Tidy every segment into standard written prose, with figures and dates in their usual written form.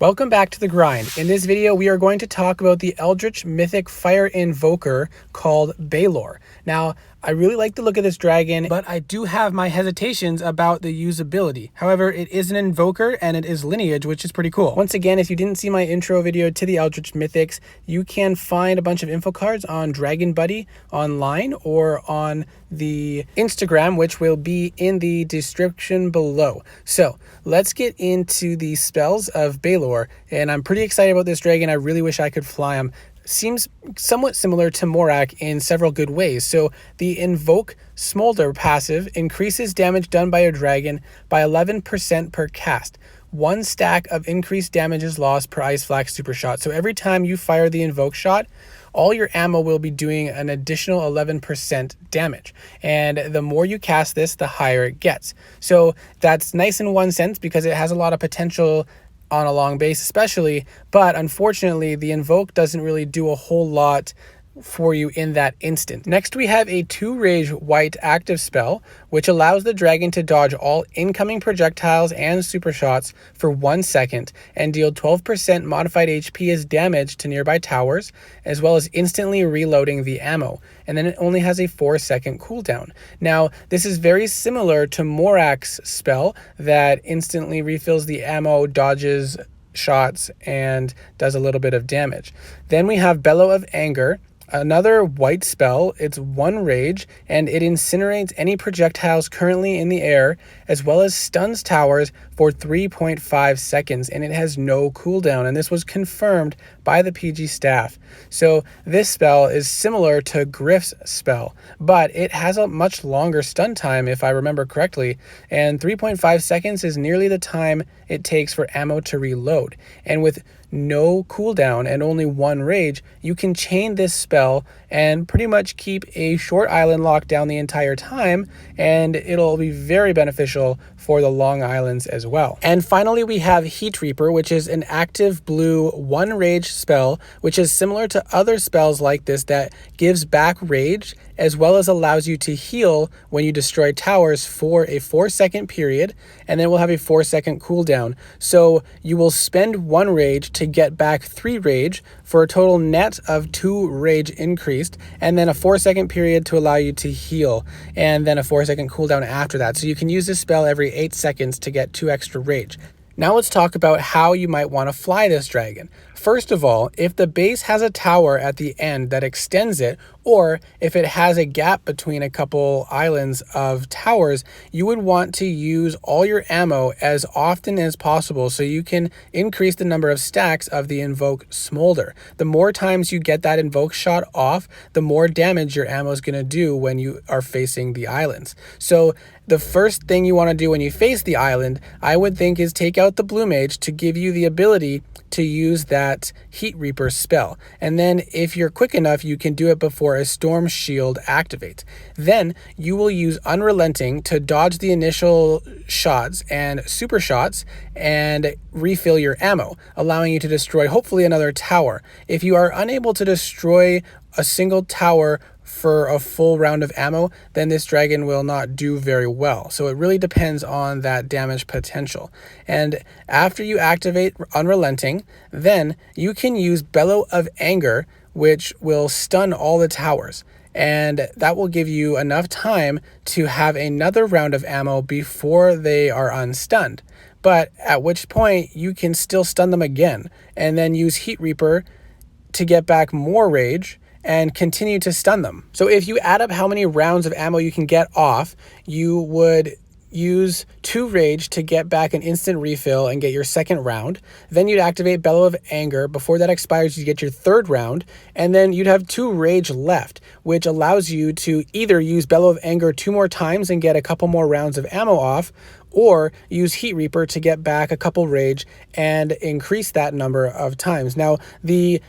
Welcome back to the grind. In this video, we are going to talk about the Eldritch Mythic Fire Invoker called Balor. Now, I really like the look of this dragon, but I do have my hesitations about the usability. However, it is an Invoker and it is lineage, which is pretty cool. Once again, if you didn't see my intro video to the Eldritch Mythics, you can find a bunch of info cards on Dragon Buddy online or on the Instagram, which will be in the description below. So let's get into the spells of Balor, and I'm pretty excited about this dragon. I really wish I could fly him. Seems somewhat similar to Morak in several good ways. So the Invoke Smolder passive increases damage done by a dragon by 11% per cast. 1 stack of increased damage is lost per Ice Flak super shot. So every time you fire the Invoke shot, all your ammo will be doing an additional 11% damage. And the more you cast this, the higher it gets. So that's nice in one sense because it has a lot of potential on a long base especially, but unfortunately the Invoke doesn't really do a whole lot for you in that instant. Next we have a 2-rage white active spell, which allows the dragon to dodge all incoming projectiles and super shots for 1 second and deal 12% modified HP as damage to nearby towers, as well as instantly reloading the ammo. And then it only has a 4-second cooldown. Now, this is very similar to Morak's spell that instantly refills the ammo, dodges shots, and does a little bit of damage. Then we have Bellow of Anger, another white spell. It's 1 rage, and it incinerates any projectiles currently in the air, as well as stuns towers for 3.5 seconds, and it has no cooldown, and this was confirmed by the PG staff. So this spell is similar to Griff's spell, but it has a much longer stun time if I remember correctly, and 3.5 seconds is nearly the time it takes for ammo to reload. And with no cooldown and only 1 rage, you can chain this spell and pretty much keep a short island locked down the entire time, and it'll be very beneficial for the long islands as well. And finally we have Heat Reaper, which is an active blue 1 rage spell, which is similar to other spells like this that gives back rage as well as allows you to heal when you destroy towers for a 4-second period, and then we'll have a 4-second cooldown. So you will spend 1 rage to get back 3 rage for a total net of 2 rage increased, and then a 4-second period to allow you to heal, and then a 4-second cooldown after that. So you can use this spell every 8 seconds to get 2 extra rage. Now let's talk about how you might want to fly this dragon. First of all, if the base has a tower at the end that extends it, or if it has a gap between a couple islands of towers, you would want to use all your ammo as often as possible so you can increase the number of stacks of the Invoke Smolder. The more times you get that Invoke shot off, the more damage your ammo is going to do when you are facing the islands. So the first thing you want to do when you face the island, I would think, is take out the Blue Mage to give you the ability to use that Heat Reaper spell. And then if you're quick enough, you can do it before a Storm Shield activates. Then you will use Unrelenting to dodge the initial shots and super shots and refill your ammo, allowing you to destroy hopefully another tower. If you are unable to destroy a single tower for a full round of ammo, then this dragon will not do very well. So it really depends on that damage potential. And after you activate Unrelenting, then you can use Bellow of Anger, which will stun all the towers. And that will give you enough time to have another round of ammo before they are unstunned. But at which point you can still stun them again, and then use Heat Reaper to get back more rage and continue to stun them. So if you add up how many rounds of ammo you can get off, you would use 2 rage to get back an instant refill and get your 2nd round. Then you'd activate Bellow of Anger. Before that expires, you get your 3rd round, and then you'd have 2 rage left, which allows you to either use Bellow of Anger 2 more times and get a couple more rounds of ammo off, or use Heat Reaper to get back a couple rage and increase that number of times. Now, the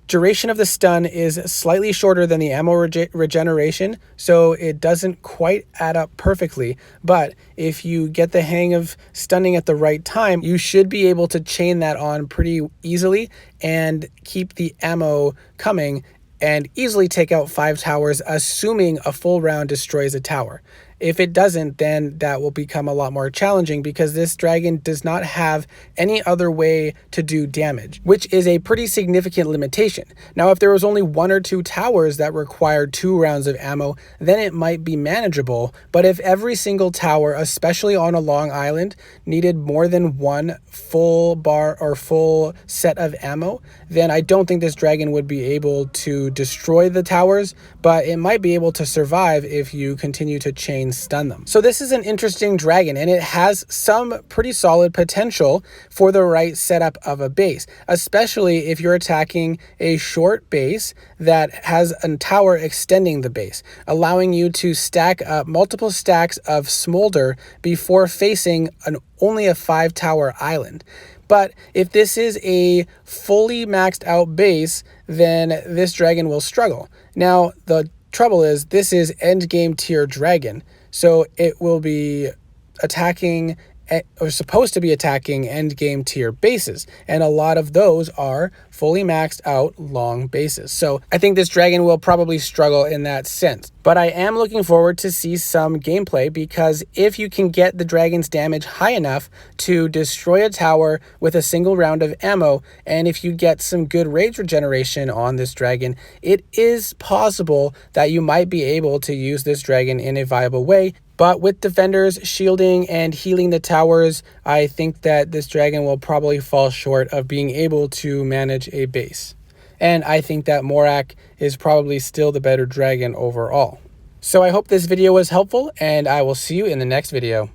duration of the stun is slightly shorter than the ammo regeneration, so it doesn't quite add up perfectly, but if you get the hang of stunning at the right time, you should be able to chain that on pretty easily and keep the ammo coming and easily take out 5 towers, assuming a full round destroys a tower. If it doesn't, then that will become a lot more challenging because this dragon does not have any other way to do damage, which is a pretty significant limitation. Now, if there was only 1 or 2 towers that required 2 rounds of ammo, then it might be manageable. But if every single tower, especially on a long island, needed more than 1 full bar or full set of ammo, then I don't think this dragon would be able to destroy the towers, but it might be able to survive if you continue to chain stun them. So this is an interesting dragon, and it has some pretty solid potential for the right setup of a base, especially if you're attacking a short base that has a tower extending the base, allowing you to stack up multiple stacks of smolder before facing only a 5 tower island. But if this is a fully maxed out base, then this dragon will struggle. Now, the trouble is this is end game tier dragon, so it will be attacking or supposed to be attacking end game tier bases, and a lot of those are fully maxed out long bases. So I think this dragon will probably struggle in that sense, but I am looking forward to see some gameplay, because if you can get the dragon's damage high enough to destroy a tower with a single round of ammo, and if you get some good rage regeneration on this dragon, it is possible that you might be able to use this dragon in a viable way. But with defenders shielding and healing the towers, I think that this dragon will probably fall short of being able to manage a base. And I think that Morak is probably still the better dragon overall. So I hope this video was helpful, and I will see you in the next video.